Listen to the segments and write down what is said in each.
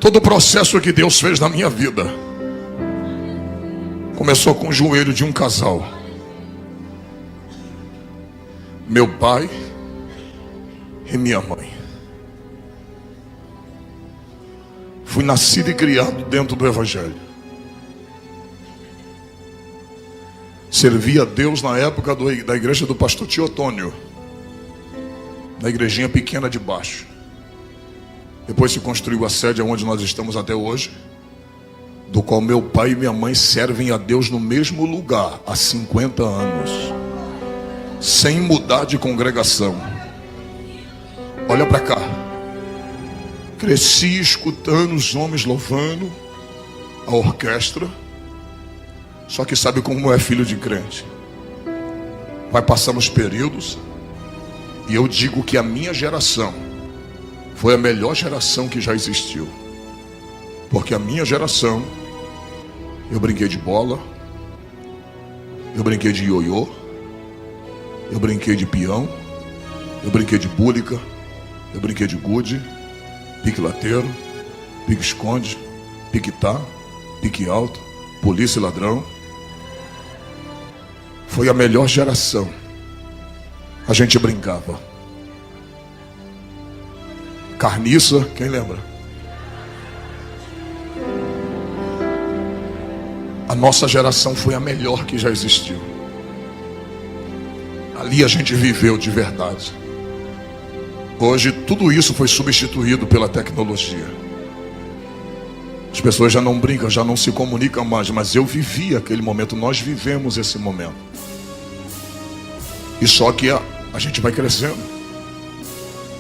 Todo o processo que Deus fez na minha vida começou com o joelho de um casal. Meu pai e minha mãe. Fui nascido e criado dentro do Evangelho. Servi a Deus na época da igreja do pastor Teotônio, na igrejinha pequena de baixo. Depois se construiu a sede onde nós estamos até hoje, do qual meu pai e minha mãe servem a Deus no mesmo lugar há 50 anos, sem mudar de congregação. Olha para cá. Cresci escutando os homens louvando, a orquestra. Só que sabe como é filho de crente? Vai passando os períodos, e eu digo que a minha geração foi a melhor geração que já existiu. Porque a minha geração, eu brinquei de bola, eu brinquei de ioiô, eu brinquei de peão, eu brinquei de búlica, eu brinquei de gude, pique lateiro, pique esconde, pique tá, pique alto, polícia e ladrão. Foi a melhor geração. A gente brincava. Carniça, quem lembra? A nossa geração foi a melhor que já existiu. Ali a gente viveu de verdade. Hoje tudo isso foi substituído pela tecnologia. As pessoas já não brincam, já não se comunicam mais, mas eu vivi aquele momento, nós vivemos esse momento. E só que a gente vai crescendo,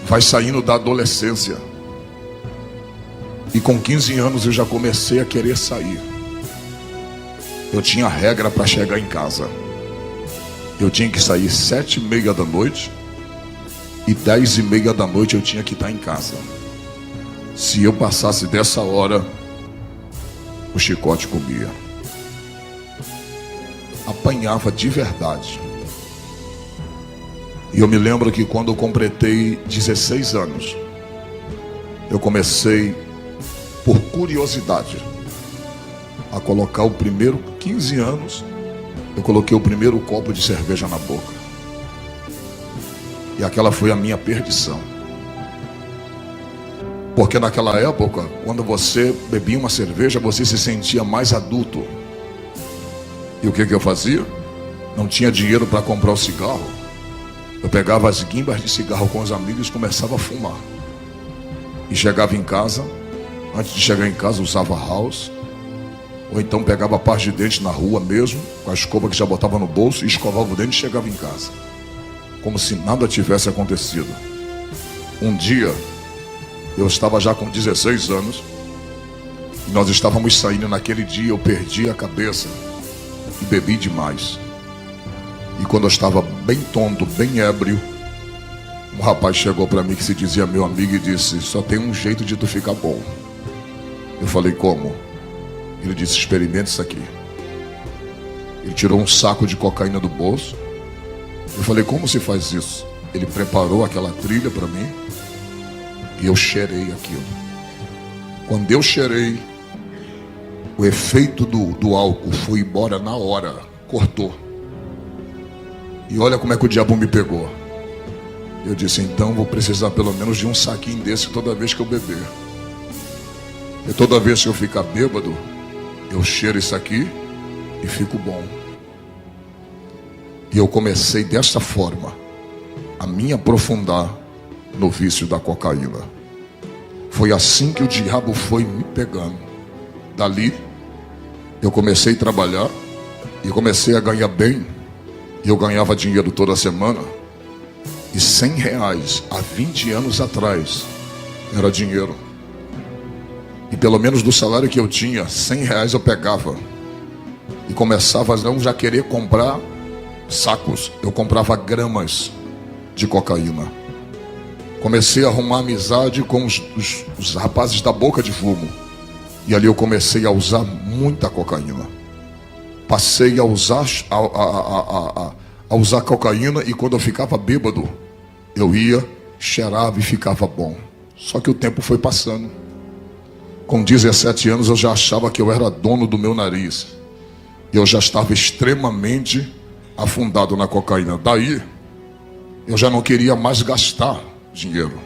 vai saindo da adolescência. E com 15 anos eu já comecei a querer sair. Eu tinha regra para chegar em casa. Eu tinha que sair 7h30 da noite, e 10h30 da noite eu tinha que estar em casa. Se eu passasse dessa hora, o chicote comia. Apanhava de verdade. E eu me lembro que quando eu completei 16 anos, eu comecei, por curiosidade, a colocar o primeiro, 15 anos, eu coloquei o primeiro copo de cerveja na boca. E aquela foi a minha perdição. Porque naquela época, quando você bebia uma cerveja, você se sentia mais adulto. E o que eu fazia? Não tinha dinheiro para comprar o cigarro. Eu pegava as guimbas de cigarro com os amigos e começava a fumar. E chegava em casa, antes de chegar em casa usava house, ou então pegava a parte de dente na rua mesmo, com a escova que já botava no bolso, e escovava o dente e chegava em casa, como se nada tivesse acontecido. Um dia, eu estava já com 16 anos, e nós estávamos saindo naquele dia, eu perdi a cabeça e bebi demais. E quando eu estava bem tonto, bem ébrio, um rapaz chegou para mim que se dizia meu amigo e disse: só tem um jeito de tu ficar bom. Eu falei: como? Ele disse: experimente isso aqui. Ele tirou um saco de cocaína do bolso. Eu falei: como se faz isso? Ele preparou aquela trilha para mim e eu cheirei aquilo. Quando eu cheirei, o efeito do álcool foi embora na hora, cortou. E olha como é que o diabo me pegou. Eu disse: então vou precisar pelo menos de um saquinho desse toda vez que eu beber. E toda vez que eu ficar bêbado, eu cheiro isso aqui e fico bom. E eu comecei dessa forma a me aprofundar no vício da cocaína. Foi assim que o diabo foi me pegando. Dali eu comecei a trabalhar e comecei a ganhar bem. E eu ganhava dinheiro toda semana. E R$100 há 20 anos atrás era dinheiro. E pelo menos do salário que eu tinha, R$100 eu pegava. E começava a não já querer comprar sacos. Eu comprava gramas de cocaína. Comecei a arrumar amizade com os rapazes da boca de fumo. E ali eu comecei a usar muita cocaína. Passei a usar cocaína, e quando eu ficava bêbado, eu ia, cheirava e ficava bom. Só que o tempo foi passando. Com 17 anos eu já achava que eu era dono do meu nariz. Eu já estava extremamente afundado na cocaína. Daí, eu já não queria mais gastar dinheiro.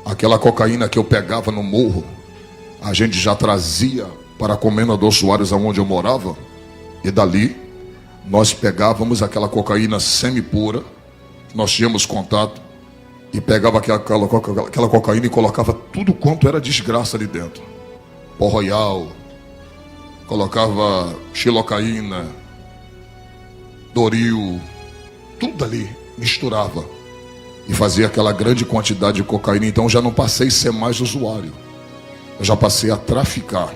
Aquela cocaína que eu pegava no morro, a gente já trazia para Comendador Soares, aonde eu morava. E dali, nós pegávamos aquela cocaína semi-pura, nós tínhamos contato, e pegava aquela cocaína e colocava tudo quanto era desgraça ali dentro. Pó Royal, colocava xilocaína, Doril, tudo ali, misturava. E fazia aquela grande quantidade de cocaína. Então já não passei a ser mais usuário. Eu já passei a traficar.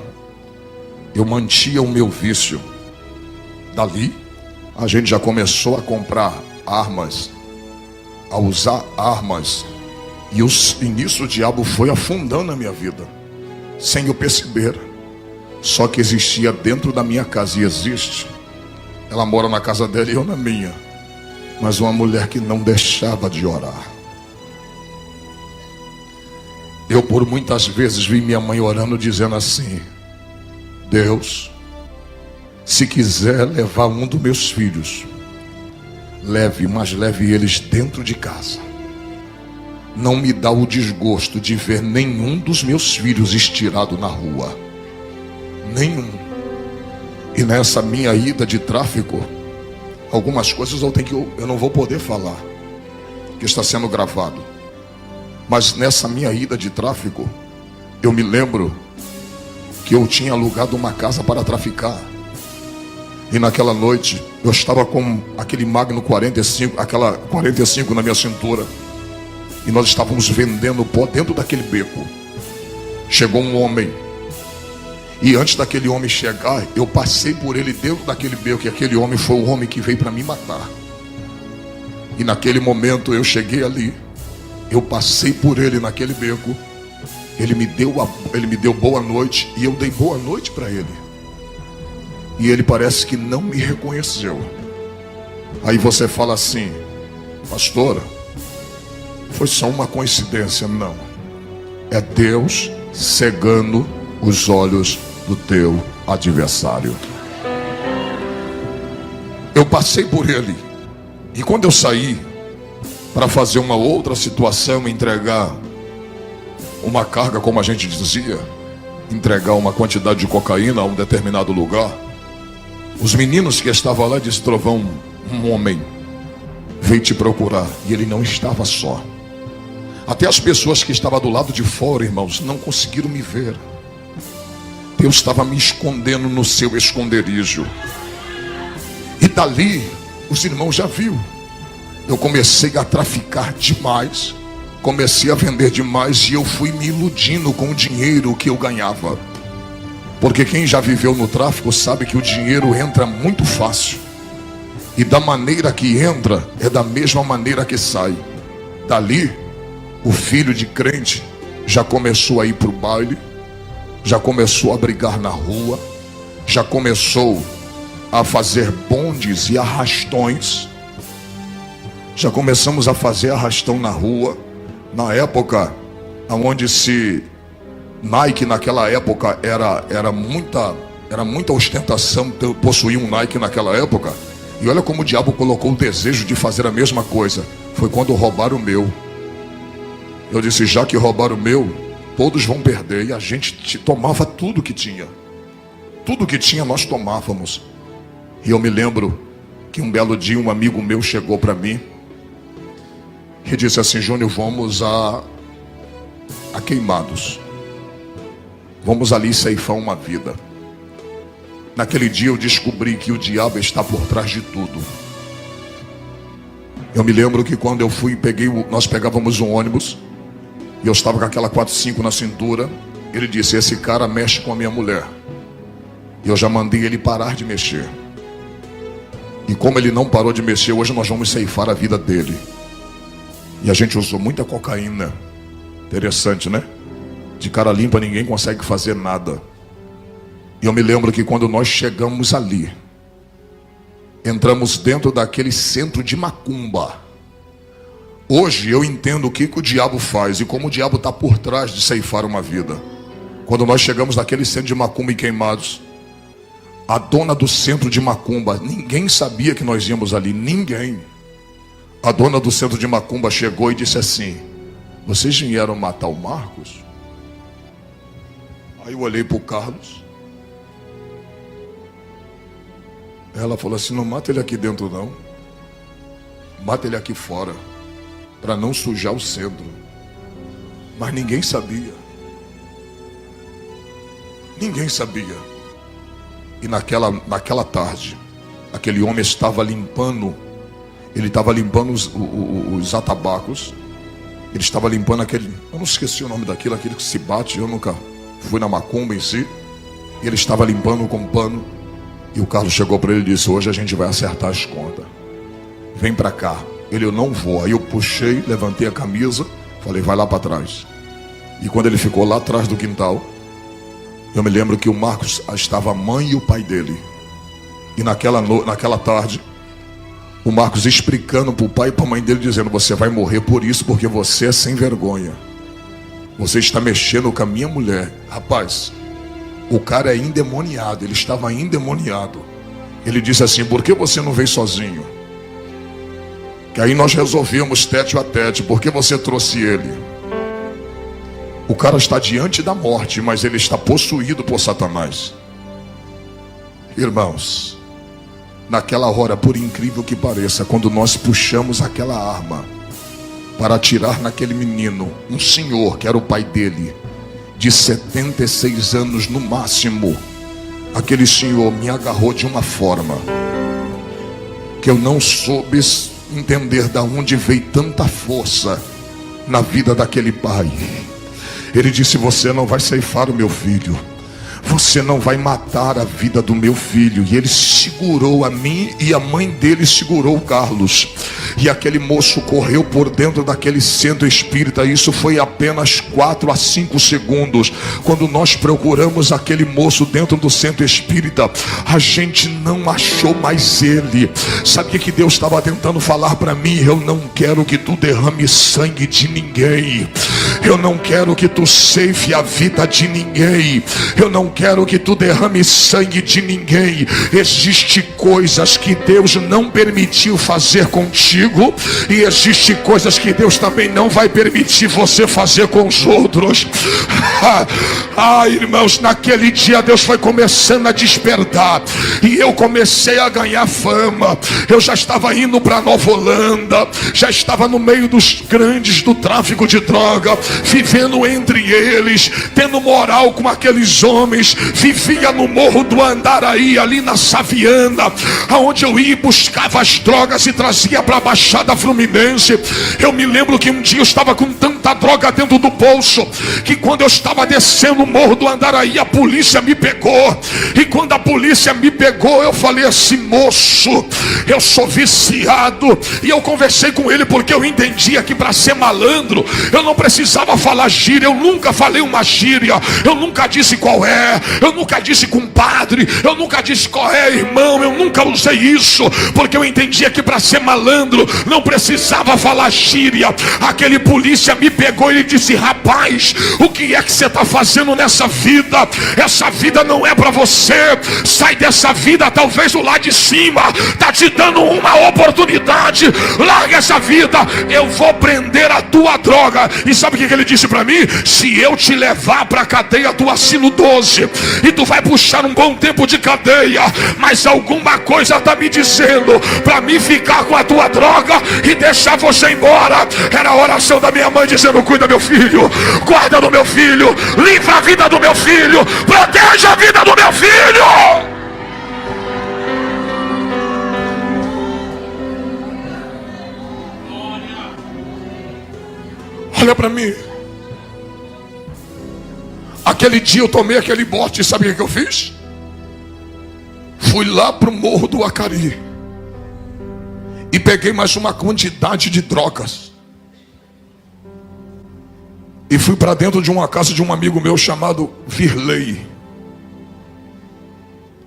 Eu mantinha o meu vício. Dali, a gente já começou a comprar armas, a usar armas. E nisso o diabo foi afundando a minha vida, sem eu perceber. Só que existia dentro da minha casa, e existe. Ela mora na casa dela e eu na minha. Mas uma mulher que não deixava de orar. Eu por muitas vezes vi minha mãe orando, dizendo assim: Deus, se quiser levar um dos meus filhos, leve, mas leve eles dentro de casa. Não me dá o desgosto de ver nenhum dos meus filhos estirado na rua. Nenhum. E nessa minha ida de tráfico, algumas coisas eu não vou poder falar, que está sendo gravado. Mas nessa minha ida de tráfico, eu me lembro que eu tinha alugado uma casa para traficar. E naquela noite, eu estava com aquele Magno 45, aquela 45 na minha cintura. E nós estávamos vendendo pó dentro daquele beco. Chegou um homem. E antes daquele homem chegar, eu passei por ele dentro daquele beco. E aquele homem foi o homem que veio para me matar. E naquele momento eu cheguei ali. Eu passei por ele naquele beco. Ele me deu boa noite. E eu dei boa noite para ele. E ele parece que não me reconheceu. Aí você fala assim: pastora, foi só uma coincidência. Não. É Deus cegando os olhos do teu adversário. Eu passei por ele. E quando eu saí para fazer uma outra situação, entregar uma carga, como a gente dizia, entregar uma quantidade de cocaína a um determinado lugar, os meninos que estavam lá disseram: Trovão, um homem veio te procurar. E ele não estava só. Até as pessoas que estavam do lado de fora, irmãos, não conseguiram me ver. Deus estava me escondendo no seu esconderijo. E dali, os irmãos já viram. Eu comecei a traficar demais. Comecei a vender demais. E eu fui me iludindo com o dinheiro que eu ganhava. Porque quem já viveu no tráfico sabe que o dinheiro entra muito fácil. E da maneira que entra, é da mesma maneira que sai. Dali, o filho de crente já começou a ir para o baile. Já começou a brigar na rua. Já começou a fazer bondes e arrastões. Já começamos a fazer arrastão na rua. Na época, onde se... Nike naquela época era muita ostentação possuir um Nike naquela época. E olha como o diabo colocou o desejo de fazer a mesma coisa. Foi quando roubaram o meu. Eu disse: já que roubaram o meu, todos vão perder. E a gente tomava tudo que tinha. Tudo que tinha nós tomávamos. E eu me lembro que um belo dia um amigo meu chegou para mim e disse assim: Júnior, vamos a Queimados. Vamos ali ceifar uma vida. Naquele dia eu descobri que o diabo está por trás de tudo. Eu me lembro que quando eu fui, nós pegávamos um ônibus. E eu estava com aquela 45 na cintura. Ele disse: esse cara mexe com a minha mulher. E eu já mandei ele parar de mexer. E como ele não parou de mexer, hoje nós vamos ceifar a vida dele. E a gente usou muita cocaína. Interessante, né? De cara limpa ninguém consegue fazer nada. E eu me lembro que quando nós chegamos ali, entramos dentro daquele centro de macumba. Hoje eu entendo o que o diabo faz e como o diabo está por trás de ceifar uma vida. Quando nós chegamos naquele centro de macumba em Queimados, a dona do centro de macumba, ninguém sabia que nós íamos ali, ninguém. A dona do centro de macumba chegou e disse assim: vocês vieram matar o Marcos? Aí eu olhei para o Carlos. Ela falou assim: não mata ele aqui dentro não, mata ele aqui fora, para não sujar o centro. Mas ninguém sabia. Ninguém sabia. E naquela tarde, aquele homem estava limpando. Ele estava limpando os atabacos. Ele estava limpando aquele... eu não esqueci o nome daquilo, aquele que se bate. Eu nunca fui na macumba em si. Ele estava limpando com pano. E o Carlos chegou para ele e disse: hoje a gente vai acertar as contas. Vem para cá. Ele: eu não vou. Aí eu puxei, levantei a camisa, falei: vai lá para trás. E quando ele ficou lá atrás do quintal, eu me lembro que o Marcos estava a mãe e o pai dele. E naquela tarde, o Marcos explicando para o pai e para a mãe dele, dizendo: você vai morrer por isso, porque você é sem vergonha. Você está mexendo com a minha mulher. Rapaz, o cara é endemoniado. Ele estava endemoniado. Ele disse assim: por que você não veio sozinho? Que aí nós resolvemos tete a tete. Por que você trouxe ele? O cara está diante da morte, mas ele está possuído por Satanás. Irmãos, naquela hora, por incrível que pareça, quando nós puxamos aquela arma para atirar naquele menino, um senhor que era o pai dele, de 76 anos no máximo, aquele senhor me agarrou de uma forma que eu não soube entender de onde veio tanta força na vida daquele pai. Ele disse: você não vai ceifar o meu filho, você não vai matar a vida do meu filho. E ele segurou a mim e a mãe dele segurou o Carlos. E aquele moço correu por dentro daquele centro espírita. Isso foi apenas 4 a 5 segundos. Quando nós procuramos aquele moço dentro do centro espírita, a gente não achou mais ele. Sabe o que Deus estava tentando falar para mim? Eu não quero que tu derrame sangue de ninguém. Eu não quero que tu ceife a vida de ninguém. Eu não quero que tu derrame sangue de ninguém. Existem coisas que Deus não permitiu fazer contigo, e existem coisas que Deus também não vai permitir você fazer com os outros. Irmãos, naquele dia Deus foi começando a despertar, e eu comecei a ganhar fama. Eu já estava indo para Nova Holanda, já estava no meio dos grandes do tráfico de droga, vivendo entre eles, tendo moral com aqueles homens. Vivia no Morro do Andaraí, ali na Saviana, aonde eu ia e buscava as drogas e trazia para a Baixada Fluminense. Eu me lembro que um dia eu estava com tanta droga dentro do bolso, que quando eu estava descendo o Morro do Andaraí, a polícia me pegou. E quando a polícia me pegou, eu falei assim: moço, eu sou viciado. E eu conversei com ele, porque eu entendia que para ser malandro eu não precisava falar gíria. Eu nunca falei uma gíria, eu nunca disse qual é, eu nunca disse compadre, eu nunca disse qual é, irmão. Eu nunca usei isso, porque eu entendia que para ser malandro não precisava falar gíria. Aquele polícia me pegou e ele disse: rapaz, o que é que você está fazendo nessa vida? Essa vida não é para você. Sai dessa vida. Talvez o lá de cima está te dando uma oportunidade. Larga essa vida. Eu vou prender a tua droga. E sabe o que ele disse para mim? Se eu te levar para a cadeia, tu assina o 12 e tu vai puxar um bom tempo de cadeia, mas alguma coisa está me dizendo para mim ficar com a tua droga e deixar você embora. Era a oração da minha mãe dizendo: cuida meu filho, guarda do meu filho, livra a vida do meu filho, proteja a vida do meu filho. Olha para mim. Aquele dia eu tomei aquele bote, e sabe o que eu fiz? Fui lá para o Morro do Acari e peguei mais uma quantidade de drogas e fui para dentro de uma casa de um amigo meu chamado Virley.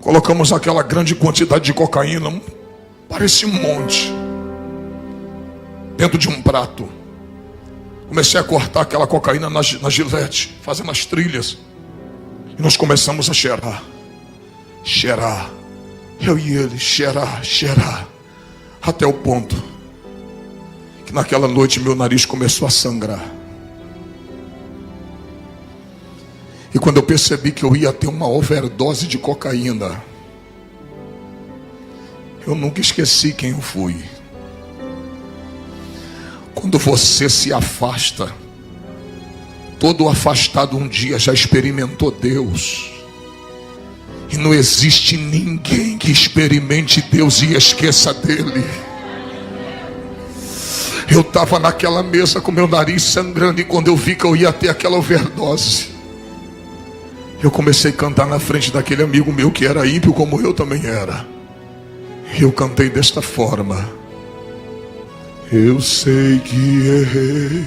Colocamos aquela grande quantidade de cocaína, parecia um monte, dentro de um prato. Comecei a cortar aquela cocaína na gilete, fazendo as trilhas. E nós começamos a cheirar. Cheirar. Eu e ele, cheirar, cheirar. Até o ponto que naquela noite meu nariz começou a sangrar. E quando eu percebi que eu ia ter uma overdose de cocaína, eu nunca esqueci quem eu fui. Quando você se afasta, todo afastado um dia já experimentou Deus. E não existe ninguém que experimente Deus e esqueça dele. Eu estava naquela mesa com meu nariz sangrando, e quando eu vi que eu ia ter aquela overdose, eu comecei a cantar na frente daquele amigo meu que era ímpio como eu também era. Eu cantei desta forma: eu sei que errei,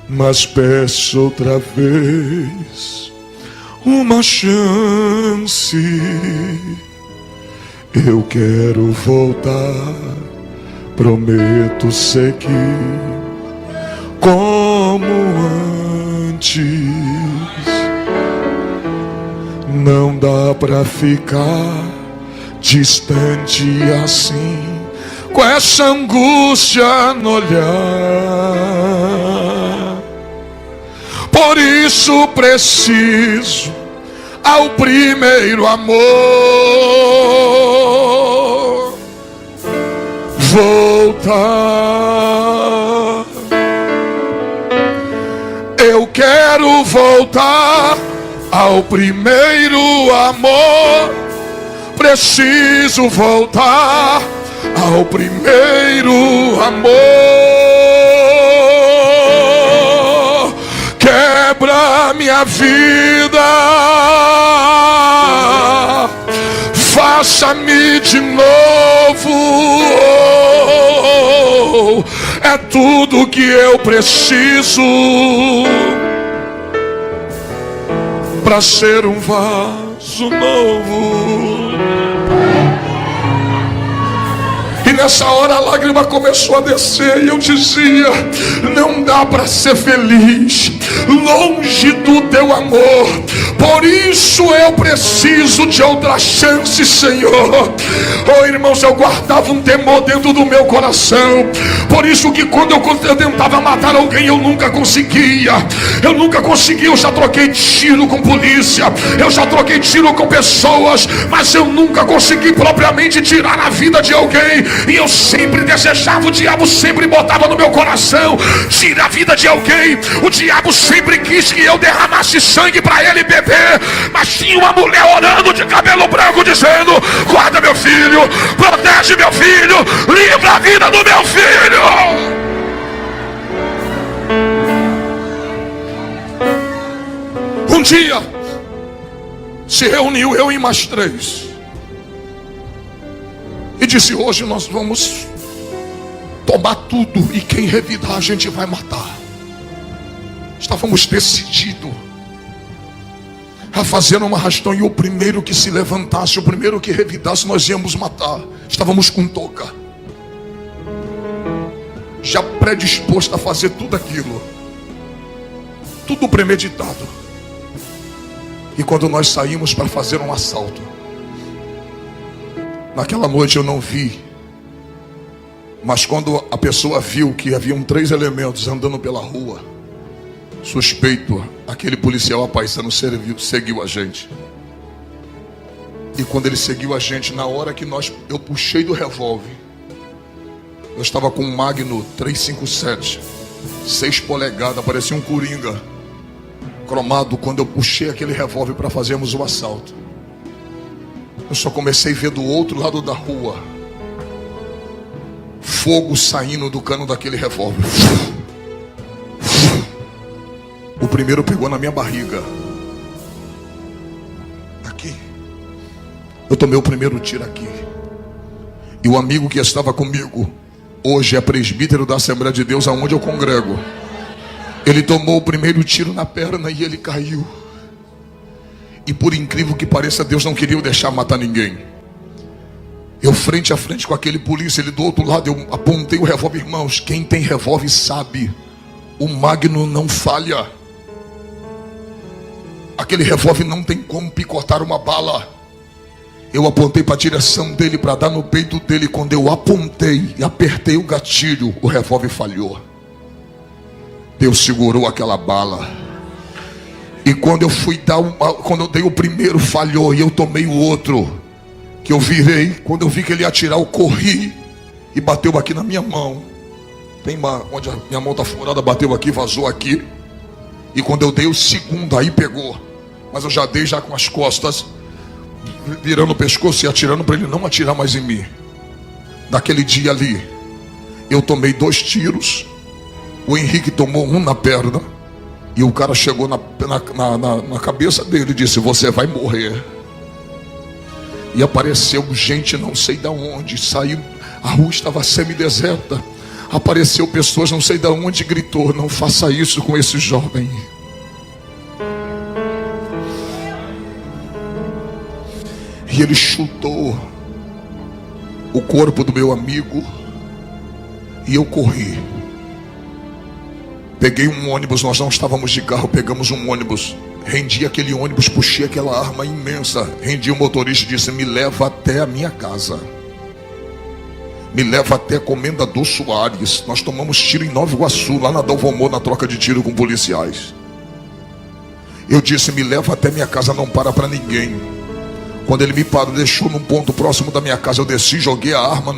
mas peço outra vez uma chance. Eu quero voltar, prometo seguir como antes. Não dá pra ficar distante assim, com essa angústia no olhar. Por isso preciso ao primeiro amor voltar. Eu quero voltar ao primeiro amor. Preciso voltar ao primeiro amor. Quebra minha vida, faça-me de novo. É tudo que eu preciso para ser um vaso novo. E nessa hora a lágrima começou a descer, e eu dizia: não dá para ser feliz longe do teu amor. Por isso eu preciso de outra chance, Senhor. Oh, irmãos, eu guardava um temor dentro do meu coração. Por isso que quando eu tentava matar alguém, eu nunca conseguia. Eu já troquei tiro com polícia, eu já troquei tiro com pessoas, mas eu nunca consegui propriamente tirar a vida de alguém. E eu sempre desejava, o diabo sempre botava no meu coração: tira a vida de alguém. O diabo sempre quis que eu derramasse sangue para ele beber. Mas tinha uma mulher orando de cabelo branco dizendo: guarda meu filho, protege meu filho, livra a vida do meu filho. Um dia se reuniu eu e mais 3 e disse: hoje nós vamos tomar tudo, e quem revidar a gente vai matar. Estávamos decididos a fazer uma arrastão, e o primeiro que se levantasse, o primeiro que revidasse, nós íamos matar. Estávamos com touca, já predisposto a fazer tudo aquilo, tudo premeditado. E quando nós saímos para fazer um assalto, naquela noite eu não vi, mas quando a pessoa viu que haviam 3 elementos andando pela rua, suspeito, aquele policial apaisano seguiu a gente. E quando ele seguiu a gente, na hora que eu puxei do revólver, eu estava com um Magno 357, 6 polegadas, parecia um coringa cromado. Quando eu puxei aquele revólver para fazermos o assalto, eu só comecei a ver do outro lado da rua fogo saindo do cano daquele revólver. O primeiro pegou na minha barriga, aqui. Eu tomei o primeiro tiro aqui. E o amigo que estava comigo hoje é presbítero da Assembleia de Deus, aonde eu congrego. Ele tomou o primeiro tiro na perna e ele caiu. E por incrível que pareça, Deus não queria eu deixar matar ninguém. Eu frente a frente com aquele polícia, ele do outro lado, eu apontei o revólver. Irmãos, quem tem revólver sabe, o Magno não falha. Aquele revólver não tem como picotar uma bala. Eu apontei para a direção dele para dar no peito dele. Quando eu apontei e apertei o gatilho, o revólver falhou. Deus segurou aquela bala. E quando eu fui dar quando eu dei o primeiro, falhou, e eu tomei o outro, que eu virei, quando eu vi que ele ia atirar, eu corri e bateu aqui na minha mão. Tem onde a minha mão está furada, bateu aqui, vazou aqui. E quando eu dei o segundo, aí pegou. Mas eu já dei já com as costas, virando o pescoço e atirando para ele não atirar mais em mim. Naquele dia ali, eu tomei 2 tiros. O Henrique tomou um na perna. E o cara chegou na cabeça dele e disse: você vai morrer. E apareceu gente não sei de onde. Saiu, a rua estava semideserta. Apareceu pessoas não sei de onde, gritou: não faça isso com esse jovem. E ele chutou o corpo do meu amigo. E eu corri. Peguei um ônibus, nós não estávamos de carro, pegamos um ônibus. Rendi aquele ônibus, puxei aquela arma imensa. Rendi o motorista e disse: me leva até a minha casa. Me leva até Comendador Soares. Nós tomamos tiro em Nova Iguaçu, lá na Dalvomor, na troca de tiro com policiais. Eu disse: me leva até minha casa, não para ninguém. Quando ele me parou, deixou num ponto próximo da minha casa, eu desci, joguei a arma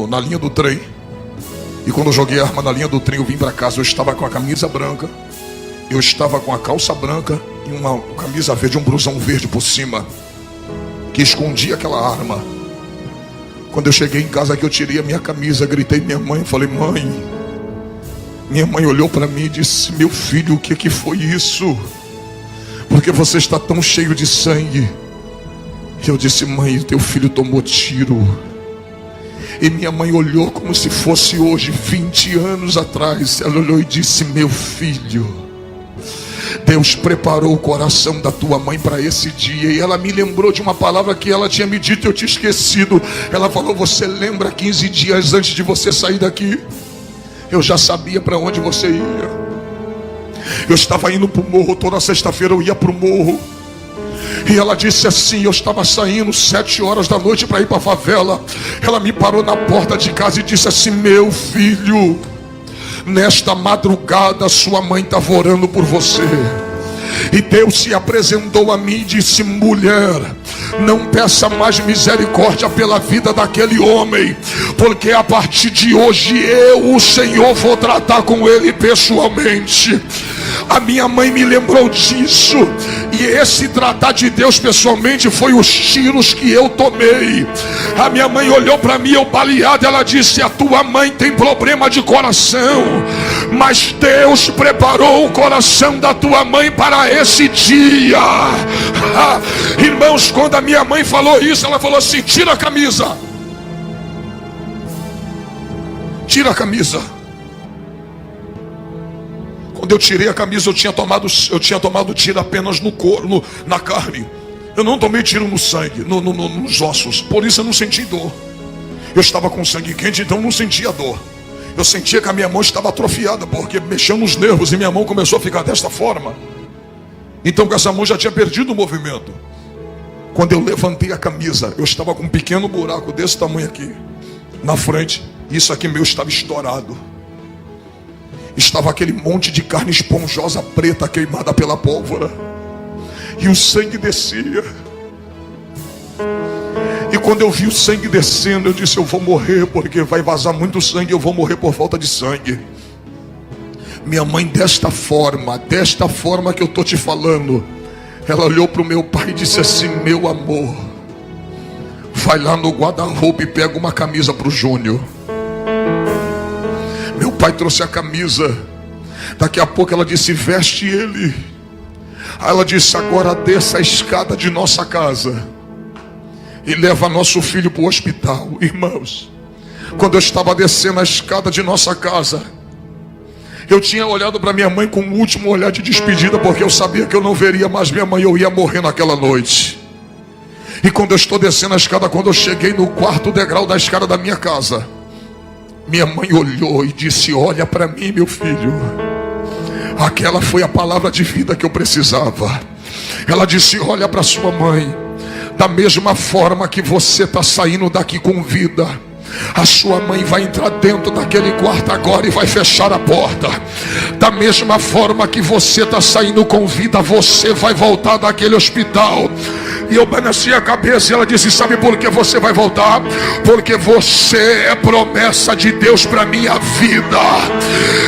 na linha do trem. E quando eu joguei a arma na linha do trem, eu vim para casa. Eu estava com a camisa branca, eu estava com a calça branca e uma camisa verde, um blusão verde por cima, que escondia aquela arma. Quando eu cheguei em casa, que eu tirei a minha camisa, gritei minha mãe, falei: mãe. Minha mãe olhou para mim e disse: meu filho, o que foi isso? Porque você está tão cheio de sangue? E eu disse: mãe, teu filho tomou tiro. E minha mãe olhou como se fosse hoje, 20 anos atrás. Ela olhou e disse: meu filho, Deus preparou o coração da tua mãe para esse dia. E ela me lembrou de uma palavra que ela tinha me dito e eu tinha esquecido. Ela falou: você lembra 15 dias antes de você sair daqui? Eu já sabia para onde você ia. Eu estava indo para o morro, toda sexta-feira eu ia para o morro. E ela disse assim: eu estava saindo 7 horas da noite para ir para a favela. Ela me parou na porta de casa e disse assim: meu filho, nesta madrugada sua mãe estava orando por você. E Deus se apresentou a mim e disse: mulher, não peça mais misericórdia pela vida daquele homem, porque a partir de hoje eu, o Senhor, vou tratar com ele pessoalmente. A minha mãe me lembrou disso. E esse tratar de Deus pessoalmente foi os tiros que eu tomei. A minha mãe olhou para mim, eu baleado. Ela disse: a tua mãe tem problema de coração, mas Deus preparou o coração da tua mãe para esse dia. Irmãos, quando a minha mãe falou isso, ela falou assim: tira a camisa. Tira a camisa. Quando eu tirei a camisa, eu tinha tomado tiro apenas no corpo, na carne. Eu não tomei tiro no sangue, nos ossos. Por isso eu não senti dor. Eu estava com sangue quente, então não sentia dor. Eu sentia que a minha mão estava atrofiada, porque mexeu nos nervos e minha mão começou a ficar desta forma. Então com essa mão já tinha perdido o movimento. Quando eu levantei a camisa, eu estava com um pequeno buraco desse tamanho aqui na frente. Isso aqui meu estava estourado. Estava aquele monte de carne esponjosa preta queimada pela pólvora. E o sangue descia. E quando eu vi o sangue descendo, eu disse: eu vou morrer, porque vai vazar muito sangue, eu vou morrer por falta de sangue. Minha mãe, desta forma que eu estou te falando, ela olhou para o meu pai e disse assim: meu amor, vai lá no guarda-roupa e pega uma camisa para o Júnior. Meu pai trouxe a camisa. Daqui a pouco ela disse: veste ele. Aí ela disse: agora desça a escada de nossa casa e leva nosso filho para o hospital. Irmãos, quando eu estava descendo a escada de nossa casa, eu tinha olhado para minha mãe com um último olhar de despedida, porque eu sabia que eu não veria mais minha mãe, eu ia morrer naquela noite. E quando eu estou descendo a escada, quando eu cheguei no 4º degrau da escada da minha casa, minha mãe olhou e disse: olha para mim, meu filho. Aquela foi a palavra de vida que eu precisava. Ela disse: olha para sua mãe, da mesma forma que você está saindo daqui com vida, a sua mãe vai entrar dentro daquele quarto agora e vai fechar a porta. Da mesma forma que você está saindo com vida, você vai voltar daquele hospital. E eu balançei a cabeça e ela disse: sabe por que você vai voltar? Porque você é promessa de Deus para minha vida.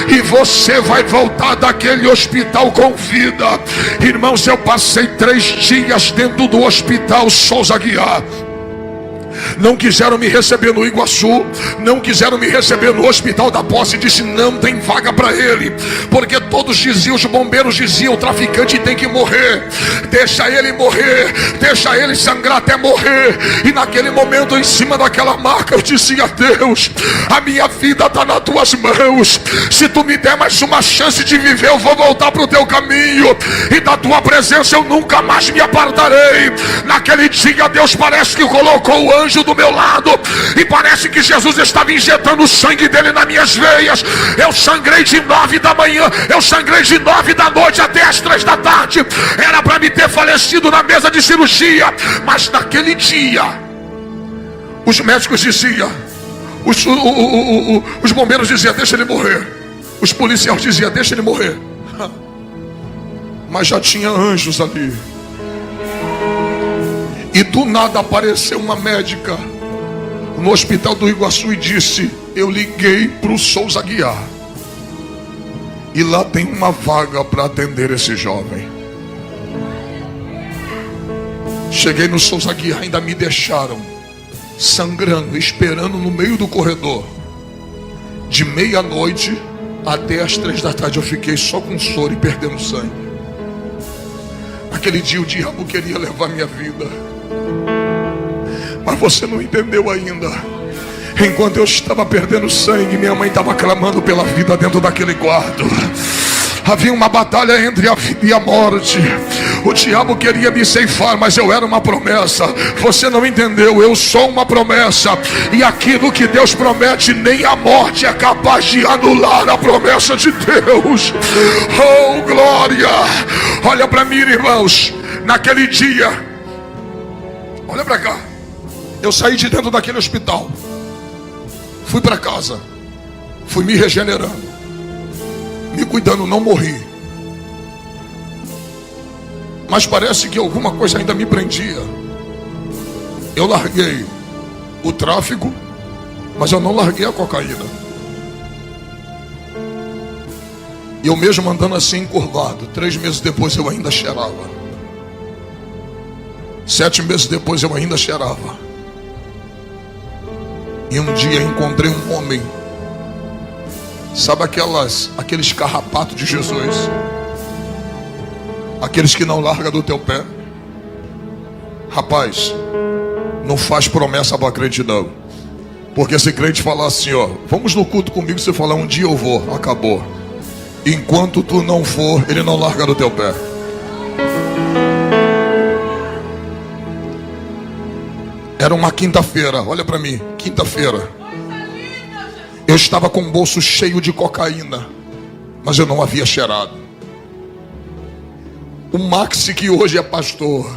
E você vai voltar daquele hospital com vida. Irmãos, eu passei 3 dias dentro do hospital Souza Aguiar. Não quiseram me receber no Iguaçu, não quiseram me receber no Hospital da Posse. Disse: não tem vaga para ele, porque todos diziam, os bombeiros diziam: o traficante tem que morrer, deixa ele morrer, deixa ele sangrar até morrer. E naquele momento, em cima daquela marca, eu dizia: Deus, a minha vida está nas tuas mãos. Se tu me der mais uma chance de viver, eu vou voltar para o teu caminho, e da tua presença eu nunca mais me apartarei. Naquele dia Deus parece que colocou o anjo do meu lado, e parece que Jesus estava injetando o sangue dele nas minhas veias. Eu sangrei de 9 da manhã, eu sangrei de 9 da noite até as 3 da tarde. Era para me ter falecido na mesa de cirurgia, mas naquele dia os médicos diziam, os bombeiros diziam: deixa ele morrer. Os policiais diziam: deixa ele morrer. Mas já tinha anjos ali. E do nada apareceu uma médica no hospital do Iguaçu e disse: eu liguei para o Souza Aguiar, e lá tem uma vaga para atender esse jovem. Cheguei no Souza Aguiar, ainda me deixaram sangrando, esperando no meio do corredor. De meia-noite até as 3 da tarde eu fiquei só com soro e perdendo sangue. Naquele dia o diabo queria levar minha vida, mas você não entendeu ainda. Enquanto eu estava perdendo sangue, minha mãe estava clamando pela vida dentro daquele quarto. Havia uma batalha entre a vida e a morte. O diabo queria me ceifar, mas eu era uma promessa. Você não entendeu, eu sou uma promessa. E aquilo que Deus promete, nem a morte é capaz de anular a promessa de Deus. Oh, glória! Olha para mim, irmãos. Naquele dia, olha para cá, eu saí de dentro daquele hospital, fui para casa, fui me regenerando, me cuidando, não morri. Mas parece que alguma coisa ainda me prendia. Eu larguei o tráfico, mas eu não larguei a cocaína. E eu mesmo andando assim encurvado, 3 meses depois eu ainda cheirava. 7 meses depois eu ainda cheirava. E um dia encontrei um homem, sabe aqueles carrapatos de Jesus, aqueles que não largam do teu pé. Rapaz, não faz promessa para crente não, porque se crente falar assim: ó, vamos no culto comigo, você falar um dia eu vou, acabou. Enquanto tu não for, ele não larga do teu pé. Era uma quinta-feira, olha para mim, quinta-feira. Eu estava com o bolso cheio de cocaína, mas eu não havia cheirado. O Maxi, que hoje é pastor,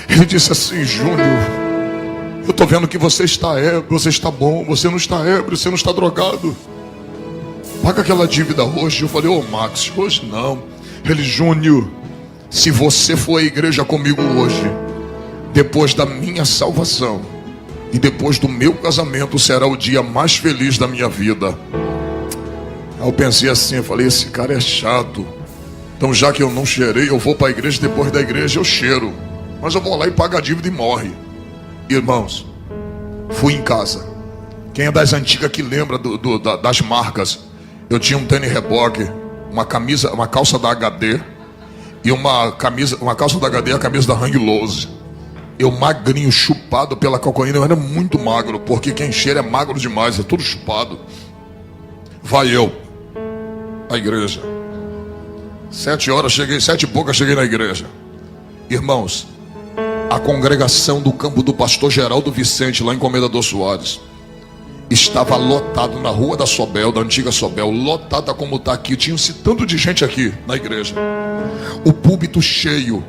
ele disse assim: Júnior, eu estou vendo que você está ébrio, você está bom, você não está ébrio, você não está drogado. Paga aquela dívida hoje. Eu falei: ô Max, hoje não. Ele: Júnior, se você for à igreja comigo hoje, depois da minha salvação e depois do meu casamento, será o dia mais feliz da minha vida. Aí eu pensei assim, eu falei: esse cara é chato. Então já que eu não cheirei, eu vou para a igreja, depois da igreja eu cheiro. Mas eu vou lá e pago a dívida e morre. Irmãos, fui em casa. Quem é das antigas que lembra das marcas? Eu tinha um tênis reboque, uma calça da HD e uma calça da HD e a camisa da Hang Loose. Eu magrinho, chupado pela cocaína. Eu era muito magro, porque quem cheira é magro demais, é tudo chupado. Vai eu à igreja. 7 horas cheguei, 7 e pouca cheguei na igreja. Irmãos, a congregação do campo do pastor Geraldo Vicente, lá em Comendador Soares. Estava lotado na rua da Sobel, da antiga Sobel, lotada como está aqui. Tinha-se tanto de gente aqui na igreja. O púlpito cheio.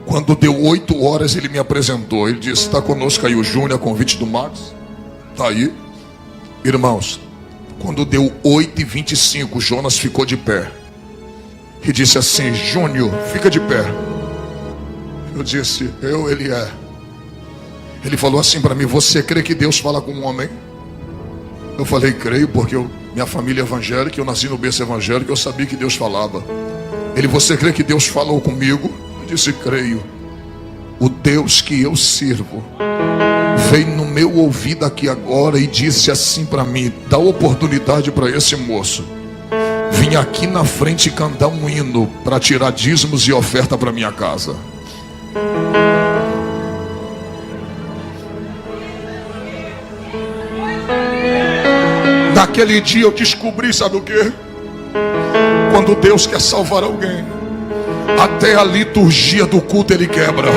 Quando deu 8 horas, ele me apresentou. Ele disse: está conosco aí o Júnior, a convite do Max. Está aí. Irmãos, quando deu 8h25, Jonas ficou de pé. E disse assim: Júnior, fica de pé. Eu disse: ele é. Ele falou assim para mim: você crê que Deus fala com um homem? Eu falei: creio, porque minha família é evangélica, eu nasci no berço evangélico, eu sabia que Deus falava. Ele: você crê que Deus falou comigo? Eu disse: creio. O Deus que eu sirvo veio no meu ouvido aqui agora e disse assim para mim: dá oportunidade para esse moço vim aqui na frente cantar um hino para tirar dízimos e oferta para minha casa. Naquele dia eu descobri, sabe o que? Quando Deus quer salvar alguém, até a liturgia do culto ele quebra.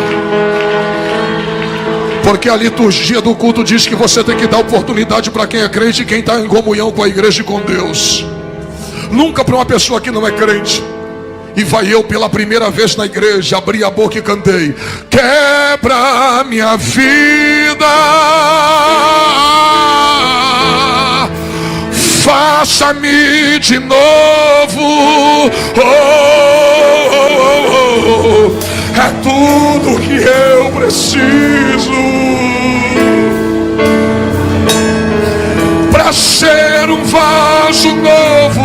Porque a liturgia do culto diz que você tem que dar oportunidade para quem é crente e quem está em comunhão com a igreja e com Deus. Nunca para uma pessoa que não é crente. E vai eu pela primeira vez na igreja, abri a boca e cantei: quebra minha vida, faça-me de novo, é tudo que eu preciso para ser um vaso novo.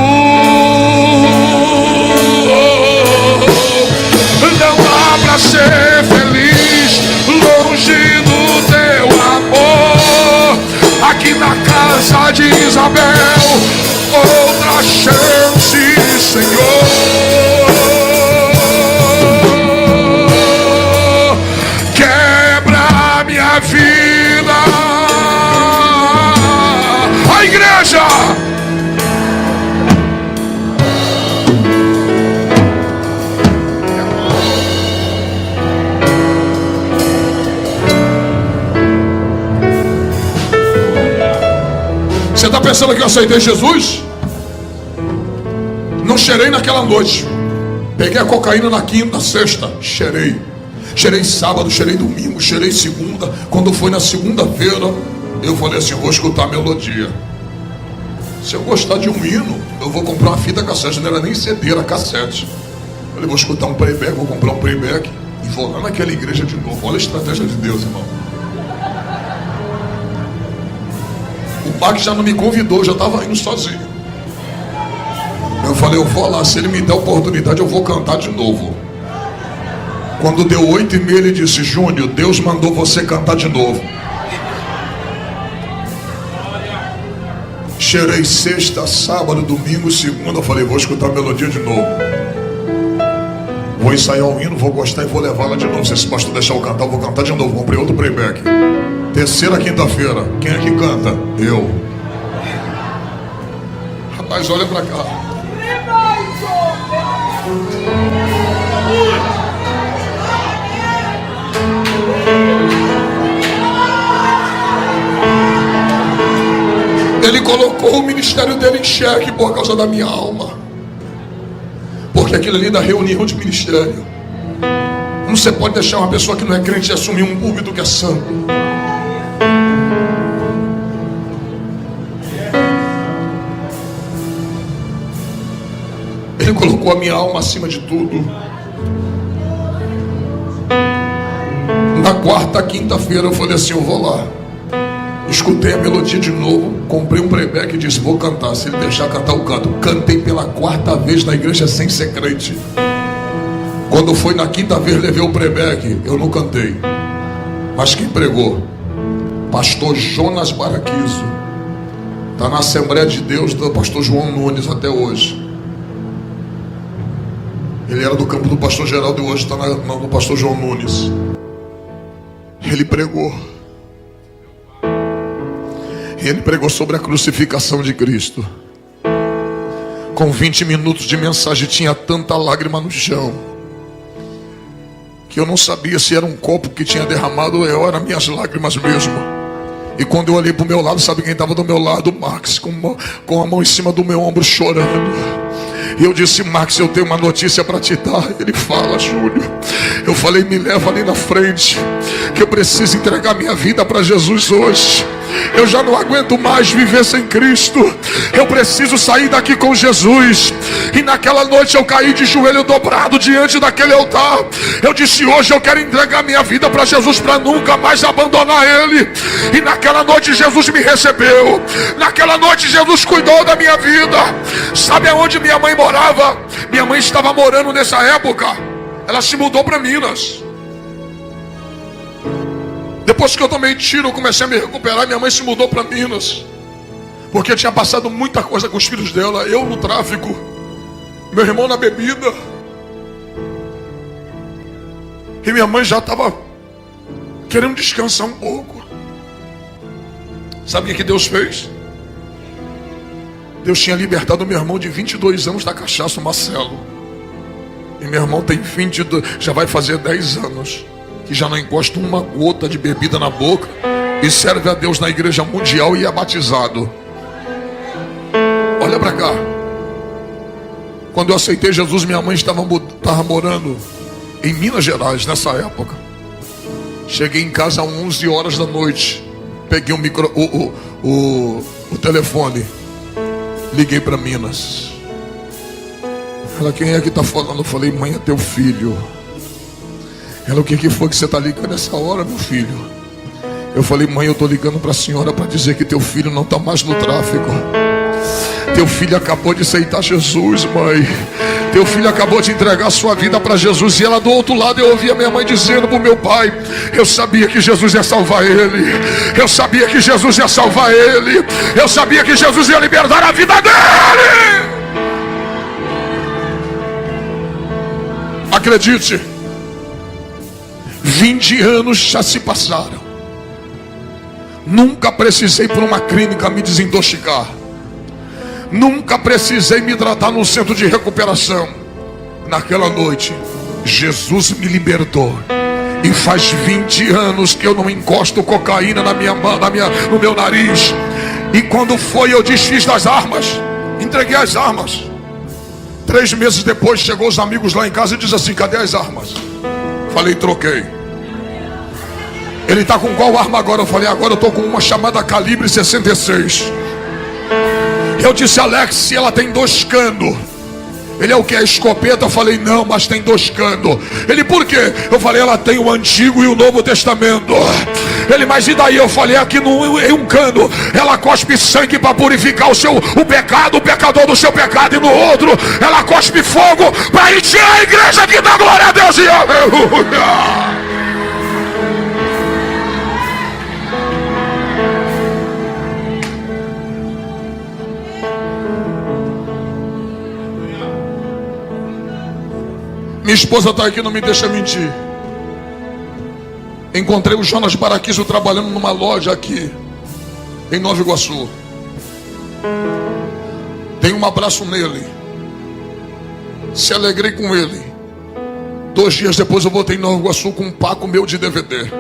Não dá para ser feliz longe do teu amor. Aqui na casa de Isabel, outra chance, Senhor. Quebra minha vida. A igreja. Você está pensando que eu aceitei Jesus? Não cheirei naquela noite. Peguei a cocaína na quinta, sexta, cheirei. Cheirei sábado, cheirei domingo, cheirei segunda. Quando foi na segunda-feira, eu falei assim: vou escutar a melodia. Se eu gostar de um hino, eu vou comprar uma fita cassete. Não era nem CD, era cassete. Eu falei: vou escutar um playback, vou comprar um playback e vou lá naquela igreja de novo. Olha a estratégia de Deus, irmão. O Max já não me convidou, eu já estava indo sozinho. Eu falei: eu vou lá, se ele me der oportunidade eu vou cantar de novo. Quando deu 8h30 ele disse: Júnior, Deus mandou você cantar de novo. Cheirei sexta, sábado, domingo, segunda. Eu falei: vou escutar a melodia de novo. Vou ensaiar o hino, vou gostar e vou levá-la de novo. Se esse pastor deixar eu cantar, eu vou cantar de novo. Comprei outro playback. Terceira quinta-feira, quem é que canta? Eu. Rapaz, olha pra cá. Ele colocou o ministério dele em xeque por causa da minha alma. Porque aquilo ali da reunião de ministério. Não você pode deixar uma pessoa que não é crente assumir um púlpito que é santo. Ele colocou a minha alma acima de tudo. Na quarta, quinta-feira eu falei assim: eu vou lá. Escutei a melodia de novo, comprei um playback e disse: vou cantar, se ele deixar cantar eu canto. Cantei pela quarta vez na igreja sem ser crente. Quando foi na quinta vez levei o playback, eu não cantei. Mas quem pregou? Pastor Jonas Baraquizo. Está na Assembleia de Deus do pastor João Nunes até hoje. Ele era do campo do pastor Geraldo e hoje está no pastor João Nunes. Ele pregou. Ele pregou sobre a crucificação de Cristo. Com 20 minutos de mensagem tinha tanta lágrima no chão que eu não sabia se era um copo que tinha derramado ou eram minhas lágrimas mesmo. E quando eu olhei para o meu lado, sabe quem estava do meu lado? O Max, com a mão em cima do meu ombro, chorando. E eu disse: Max, eu tenho uma notícia para te dar. Ele fala: Júlio. Eu falei: me leva ali na frente, que eu preciso entregar minha vida para Jesus hoje. Eu já não aguento mais viver sem Cristo. Eu preciso sair daqui com Jesus. E naquela noite eu caí de joelho dobrado diante daquele altar. Eu disse: hoje eu quero entregar minha vida para Jesus, para nunca mais abandonar Ele. E naquela noite Jesus me recebeu. Naquela noite Jesus cuidou da minha vida. Sabe aonde minha mãe morava? Minha mãe estava morando nessa época. Ela se mudou para Minas. Depois que eu tomei tiro, eu comecei a me recuperar. Minha mãe se mudou para Minas, porque tinha passado muita coisa com os filhos dela. Eu no tráfico, meu irmão na bebida. E minha mãe já estava querendo descansar um pouco. Sabe o que Deus fez? Deus tinha libertado meu irmão de 22 anos da cachaça, o Marcelo. E meu irmão tem 22, já vai fazer 10 anos, que já não encosta uma gota de bebida na boca e serve a Deus na igreja mundial e é batizado. Olha para cá. Quando eu aceitei Jesus, minha mãe estava morando em Minas Gerais nessa época. Cheguei em casa às 11 horas da noite. Peguei o telefone. Liguei para Minas. Ela: quem é que está falando? Eu falei: mãe, é teu filho. Ela: o que foi que você está ligando nessa hora, meu filho? Eu falei: mãe, eu estou ligando para a senhora para dizer que teu filho não está mais no tráfico. Teu filho acabou de aceitar Jesus, mãe. Teu filho acabou de entregar a sua vida para Jesus. E ela do outro lado, eu ouvia minha mãe dizendo para o meu pai: eu sabia que Jesus ia salvar ele. Eu sabia que Jesus ia salvar ele. Eu sabia que Jesus ia libertar a vida dele. Acredite, 20 anos já se passaram. Nunca precisei ir para uma clínica me desintoxicar. Nunca precisei me tratar num centro de recuperação. Naquela noite, Jesus me libertou. E faz 20 anos que eu não encosto cocaína no meu nariz. E quando foi, eu desfiz das armas. Entreguei as armas. 3 meses depois, chegou os amigos lá em casa e diz assim: cadê as armas? Falei: troquei. Ele está com qual arma agora? Eu falei: agora eu estou com uma chamada calibre 66. Eu disse: Alex, se ela tem 2 canos. Ele: é o que? A escopeta? Eu falei: não, mas tem 2 canos. Ele: por quê? Eu falei: ela tem o Antigo e o Novo Testamento. Ele: mas e daí? Eu falei: aqui em um cano ela cospe sangue para purificar o pecado, o pecador do seu pecado, e no outro ela cospe fogo para encher a igreja que dá glória a Deus e aleluia. Minha esposa está aqui, não me deixa mentir. Encontrei o Jonas Baraquizo trabalhando numa loja aqui em Nova Iguaçu. Dei um abraço nele. Se alegrei com ele. 2 dias depois eu voltei em Nova Iguaçu com um paco meu de DVD.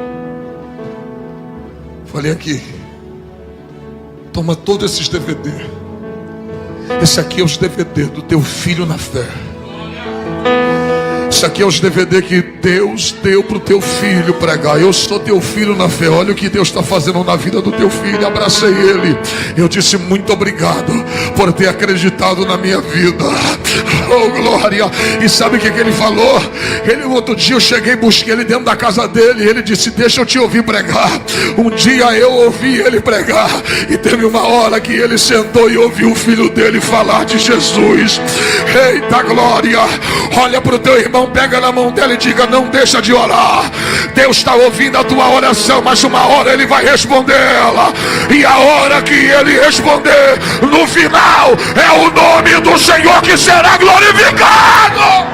Falei: aqui, toma todos esses DVD. Esse aqui é os DVD do teu filho na fé. Isso aqui é os DVD que Deus deu para o teu filho pregar. Eu sou teu filho na fé. Olha o que Deus está fazendo na vida do teu filho. Abracei ele. Eu disse: muito obrigado por ter acreditado na minha vida. Oh, glória. E sabe o que ele falou? Outro dia eu cheguei e busquei ele dentro da casa dele. Ele disse: deixa eu te ouvir pregar. Um dia eu ouvi ele pregar. E teve uma hora que ele sentou e ouviu o filho dele falar de Jesus. Eita glória. Olha para o teu irmão, pega na mão dela e diga: não deixa de orar. Deus está ouvindo a tua oração, mas uma hora ele vai responder ela. E a hora que ele responder, no final, é o nome do Senhor que será glorificado.